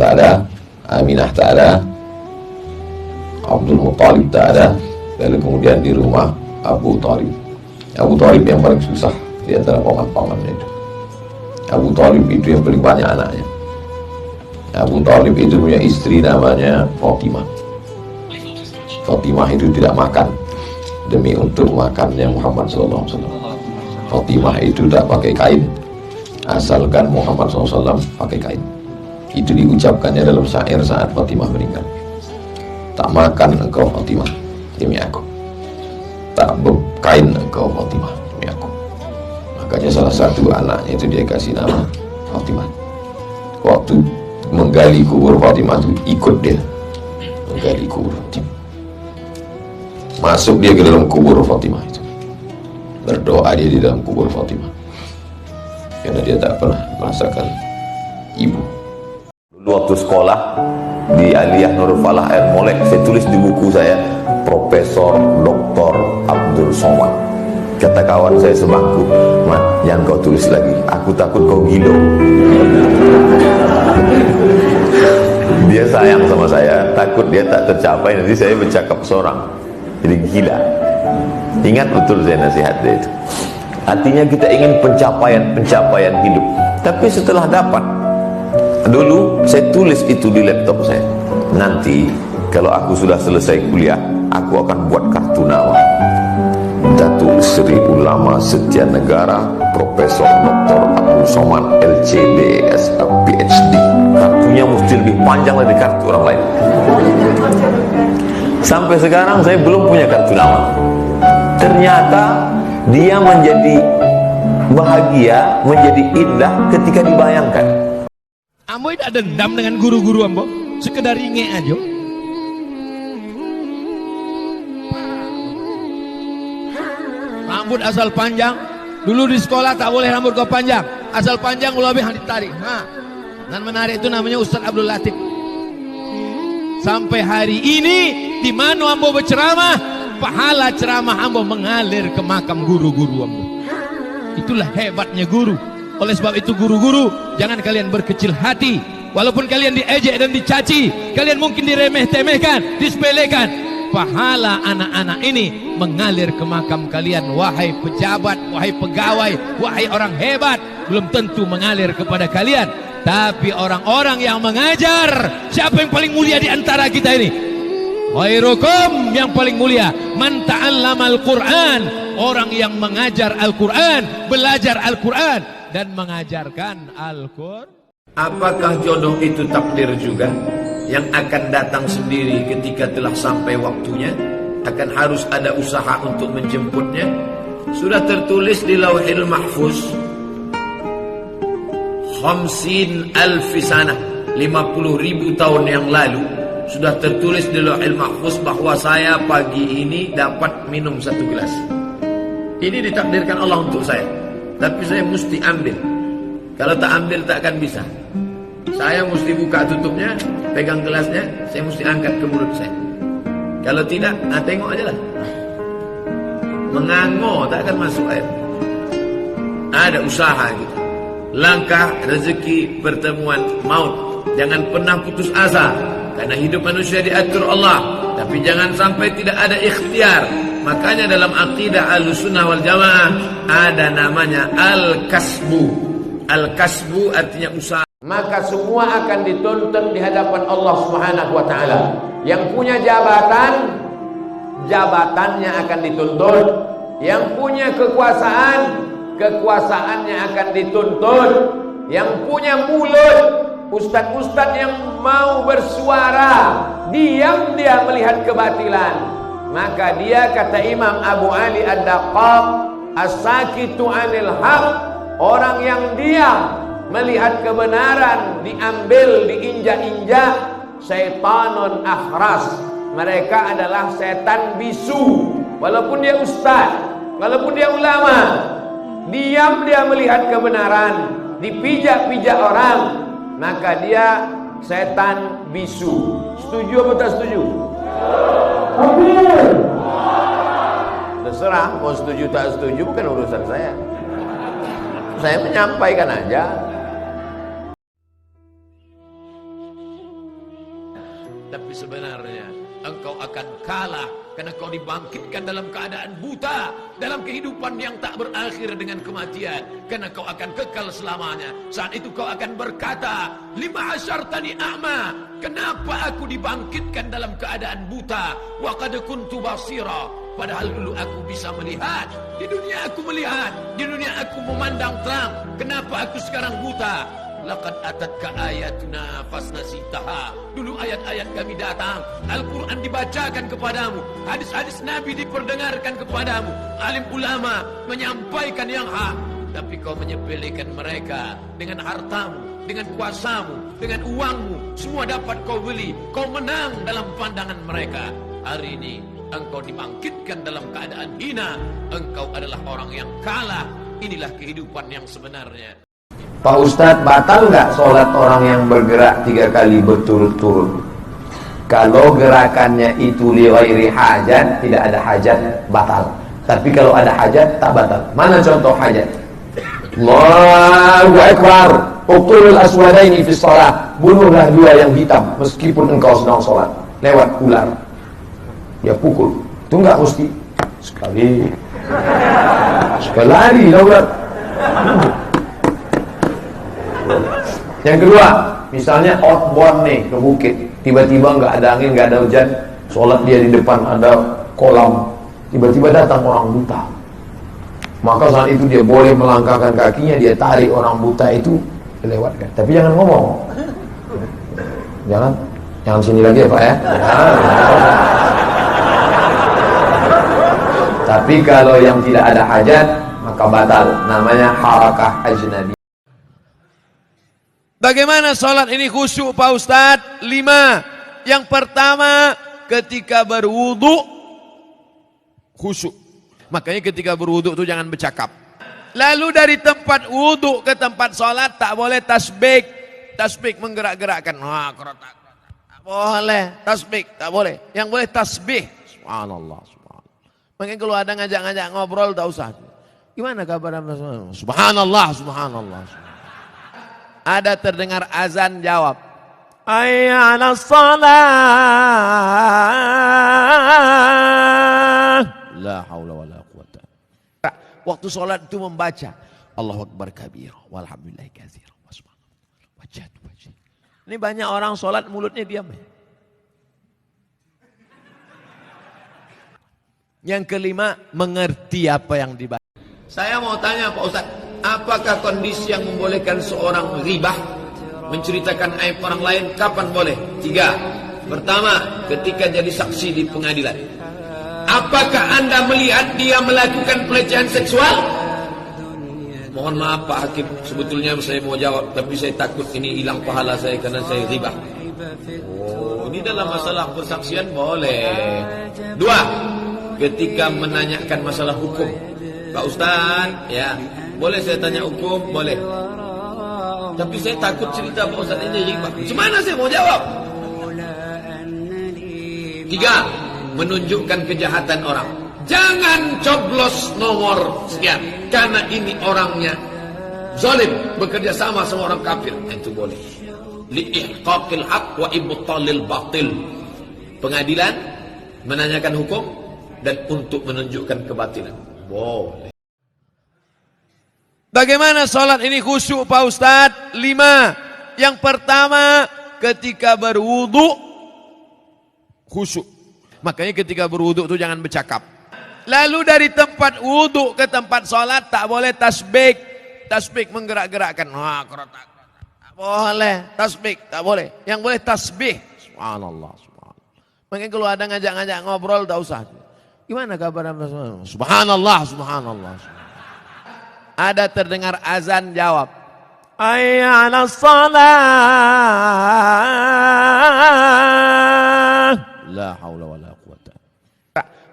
tak ada, Aminah tak ada, Abdul Muttalib tak ada. Lalu kemudian di rumah Abu Thalib. Abu Thalib yang paling susah di antara paman-pamannya itu. Abu Thalib itu yang paling banyak anaknya. Abu Thalib itu punya istri namanya Fatimah. Fatimah itu tidak makan demi untuk makannya Muhammad SAW. Fatimah itu tak pakai kain asalkan Muhammad SAW pakai kain. Itu diucapkannya dalam syair saat Fatimah meninggal. Tak makan engkau Fatimah demi aku, tak berkain engkau Fatimah demi aku. Makanya salah satu anaknya itu dia kasih nama Fatimah. Waktu menggali kubur Fatimah itu ikut dia menggali kubur Fatimah, masuk dia ke dalam kubur Fatimah itu, berdoa dia di dalam kubur Fatimah karena dia tak pernah merasakan ibu. Dulu waktu sekolah di Aliyah Nurul Falah Al Molek, saya tulis di buku saya Profesor Dr. Abdul Somad. Kata kawan saya sebangku, "Mat, jangan kau tulis lagi, aku takut kau gila." Dia sayang sama saya, takut dia tak tercapai, nanti saya bercakap seorang jadi gila. Ingat betul saya nasihat dia itu. Artinya kita ingin pencapaian hidup. Tapi setelah dapat, dulu saya tulis itu di laptop saya, nanti kalau aku sudah selesai kuliah, aku akan buat kartu nama Datuk Seri Ulama Setia Negara Profesor Dr. Abdul Somad LCD PhD. Kartunya mesti lebih panjang dari kartu orang lain. Sampai sekarang saya belum punya kartu nama. Ternyata dia menjadi bahagia, menjadi indah ketika dibayangkan. Ambo tidak dendam dengan guru-guru ambo, sekedar inge aja. Rambut asal panjang, dulu di sekolah tak boleh rambut kau panjang, asal panjang lebih ditarik. Dan menarik itu namanya Ustaz Abdul Latif. Sampai hari ini di mana ambo berceramah, pahala ceramah ambo mengalir ke makam guru-guru ambo. Itulah hebatnya guru. Oleh sebab itu guru-guru, jangan kalian berkecil hati. Walaupun kalian diejek dan dicaci, kalian mungkin diremeh-temehkan, disepelekan, pahala anak-anak ini mengalir ke makam kalian. Wahai pejabat, wahai pegawai, wahai orang hebat, belum tentu mengalir kepada kalian. Tapi orang-orang yang mengajar, siapa yang paling mulia di antara kita ini? Khairukum, yang paling mulia man ta'allamal Qur'an, orang yang mengajar Al-Quran, belajar Al-Quran dan mengajarkan Al-Quran. Apakah jodoh itu takdir juga yang akan datang sendiri ketika telah sampai waktunya? Akan harus ada usaha untuk menjemputnya. Sudah tertulis di Lauhil Mahfuz 50.000 sanah, 50.000 tahun yang lalu sudah tertulis di Lauhil Mahfuz bahwa saya pagi ini dapat minum 1 gelas. Ini ditakdirkan Allah untuk saya, tapi saya mesti ambil. Kalau tak ambil tak akan bisa. Saya mesti buka tutupnya, pegang gelasnya, saya mesti angkat ke mulut saya. Kalau tidak, tengok aja lah. Menganggo tak akan masuk air. Ada usaha gitu. Langkah rezeki pertemuan maut. Jangan pernah putus asa, karena hidup manusia diatur Allah. Tapi jangan sampai tidak ada ikhtiar. Makanya dalam akidah Ahlussunnah wal Jamaah ada namanya al-kasbu. Al-kasbu artinya usaha. Maka semua akan dituntut di hadapan Allah Subhanahu wa taala. Yang punya jabatan, jabatannya akan dituntut. Yang punya kekuasaan, kekuasaannya akan dituntut. Yang punya mulut, ustaz-ustaz yang mau bersuara, diam dia melihat kebatilan, maka dia, kata Imam Abu Ali Ad-Daqqaq, as-sakitu 'anil haq, orang yang diam melihat kebenaran diambil, diinjak-injak, syaitanun akhras, mereka adalah setan bisu. Walaupun dia ustaz, walaupun dia ulama, diam dia melihat kebenaran, dipijak-pijak orang, maka dia setan bisu. Setuju apa tak setuju? Terserah mau setuju tak setuju, bukan urusan saya. Saya menyampaikan aja. Tapi sebenarnya engkau akan kalah karena kau dibangkitkan dalam keadaan buta, dalam kehidupan yang tak berakhir dengan kematian, karena kau akan kekal selamanya. Saat itu kau akan berkata, lima hasyartani a'ma, kenapa aku dibangkitkan dalam keadaan buta, wa qad kuntu basira, padahal dulu aku bisa melihat. Di dunia aku melihat, di dunia aku memandang terang, kenapa aku sekarang buta? Laqad atatka ayatuna fasnasitaha. Dulu ayat-ayat kami datang, Al-Quran dibacakan kepadamu, hadis-hadis Nabi diperdengarkan kepadamu, alim ulama menyampaikan yang hak, tapi kau menyepelekan mereka. Dengan hartamu, dengan kuasamu, dengan uangmu, semua dapat kau beli. Kau menang dalam pandangan mereka. Hari ini engkau dibangkitkan dalam keadaan hina. Engkau adalah orang yang kalah. Inilah kehidupan yang sebenarnya. Pak Ustadz, batal nggak sholat orang yang bergerak 3 kali berturut-turut? Kalau gerakannya itu lighairi hajat, tidak ada hajat, batal. Tapi kalau ada hajat, tak batal. Mana contoh hajat? Allahu Akbar, uqtulul aswadaini fi shalah, bunuhlah 2 yang hitam meskipun engkau sedang sholat. Lewat ular, dia pukul. Itu nggak mesti sekali lari lah ular. Yang kedua, misalnya outbound nih ke bukit, tiba-tiba nggak ada angin, nggak ada hujan, sholat dia di depan ada kolam, tiba-tiba datang orang buta, maka saat itu dia boleh melangkahkan kakinya, dia tarik orang buta itu dilewatkan, tapi jangan ngomong, jangan sini lagi ya Pak ya. Tapi kalau yang tidak ada hajat, maka batal, namanya harakah ajnabi. Bagaimana sholat ini khusyuk Pak Ustadz? 5. Yang pertama, ketika berwudu khusyuk. Makanya ketika berwudu itu jangan bercakap. Lalu dari tempat wudu ke tempat sholat tak boleh tasbih. Tasbih menggerak-gerakkan. Wah, kerotak. Tak boleh. Tasbih tak boleh. Yang boleh tasbih. Subhanallah. Subhanallah. Makanya kalau ada ngajak-ngajak ngobrol tak usah. Gimana kabar? Subhanallah. Subhanallah. Ada terdengar azan, jawab, hayya 'alas shalah. La haula wala quwata. Waktu sholat itu membaca Allahu Akbar kabir walhamdulillahi katsir wa subhanallah wajhatu wajhi. Ini banyak orang sholat mulutnya diam. Yang kelima, mengerti apa yang dibaca. Saya mau tanya Pak Ustaz, apakah kondisi yang membolehkan seorang ghibah, menceritakan aib orang lain, kapan boleh? 3. Pertama, ketika jadi saksi di pengadilan. Apakah Anda melihat dia melakukan pelecehan seksual? Mohon maaf Pak Hakim, sebetulnya saya mau jawab, tapi saya takut ini hilang pahala saya karena saya ghibah. Oh, ini dalam masalah persaksian boleh. 2. Ketika menanyakan masalah hukum. Pak Ustaz, ya, boleh saya tanya hukum? Boleh. Tapi saya takut cerita Pak Ustaz ini ghibah. Gimana saya mau jawab? 3. Menunjukkan kejahatan orang. Jangan coblos nomor sekian, karena ini orangnya zalim, bekerja sama orang kafir. Itu boleh. Li'ihqaqil haq wa ibtalil batil. Pengadilan menanyakan hukum dan untuk menunjukkan kebatilan. Boleh. Bagaimana sholat ini khusyuk Pak Ustadz? 5. Yang pertama, ketika berwudu khusyuk. Makanya ketika berwudu itu jangan bercakap. Lalu dari tempat wudu ke tempat sholat tak boleh tasbih. Tasbih menggerak-gerakkan. Wah, kerotak. Tak boleh. Tasbih tak boleh. Yang boleh tasbih. Subhanallah. Subhanallah. Makanya kalau ada ngajak-ngajak ngobrol tak usah. Gimana kabar? Subhanallah. Subhanallah. Ada terdengar azan, jawab, hayya 'alas shalah. La haula wala quwata.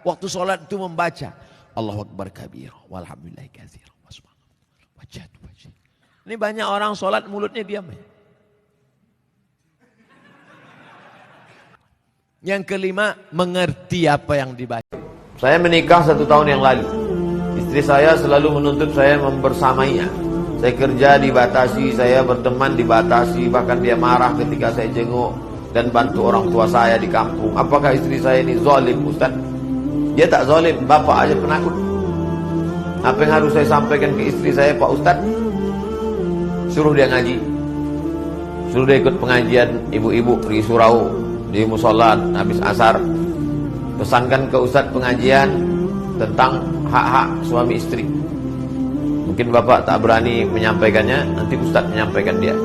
Waktu sholat itu membaca Allahu Akbar kabir walhamdulillahi katsir wa subhanallah wajhatu wajhi. Ini banyak orang sholat mulutnya diam. Yang kelima, mengerti apa yang dibaca. Saya menikah 1 tahun yang lalu. Istri saya selalu menuntut saya membersamainya. Saya kerja dibatasi, saya berteman dibatasi, bahkan dia marah ketika saya jenguk. dan bantu orang tua saya di kampung. Apakah istri saya ini zalim, Ustaz? Dia tak zalim, bapak aja penakut. Apa yang harus saya sampaikan ke istri saya, Pak Ustaz? Suruh dia ngaji, suruh dia ikut pengajian. Ibu-ibu pergi surau di musola habis asar, pesankan ke Ustaz pengajian tentang hak-hak suami istri. Mungkin bapak tak berani menyampaikannya, nanti Ustaz menyampaikan dia.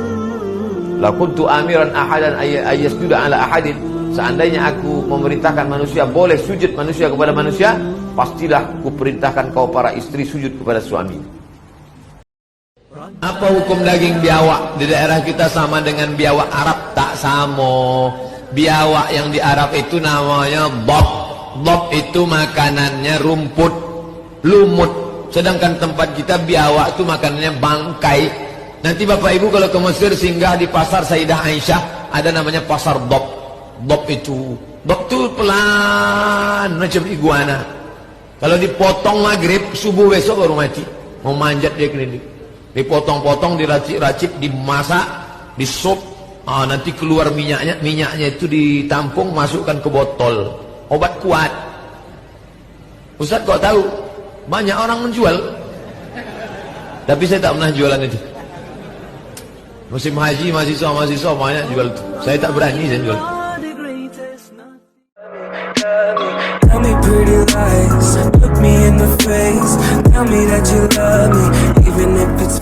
La kuntu amiran ahadan ayyasjuda ala ahadin. Seandainya aku memerintahkan manusia boleh sujud manusia kepada manusia, pastilah ku perintahkan kau para istri sujud kepada suami. Apa hukum daging biawak di daerah kita sama dengan biawak Arab? Tak sama. Biawak yang di Arab itu namanya bob. Bob itu makanannya rumput, lumut. Sedangkan tempat kita biawak itu makanannya bangkai. Nanti Bapak Ibu kalau ke Mesir singgah di pasar Sayyidah Aisyah, ada namanya pasar bob. Bob itu pelan macam iguana. Kalau dipotong maghrib, subuh besok baru mati. Mau manjat dia klinik. Dipotong-potong, diracik-racik, dimasak, disup. Nanti keluar minyaknya. Minyaknya itu ditampung, masukkan ke botol. Obat kuat. Ustaz kok tahu? Banyak orang menjual. Tapi saya tak pernah jualan itu. Musim haji, mahasiswa banyak jual itu. Saya tak berani saya jual. Tell me pretty lies, look me in the face, tell me that you love me, even if it's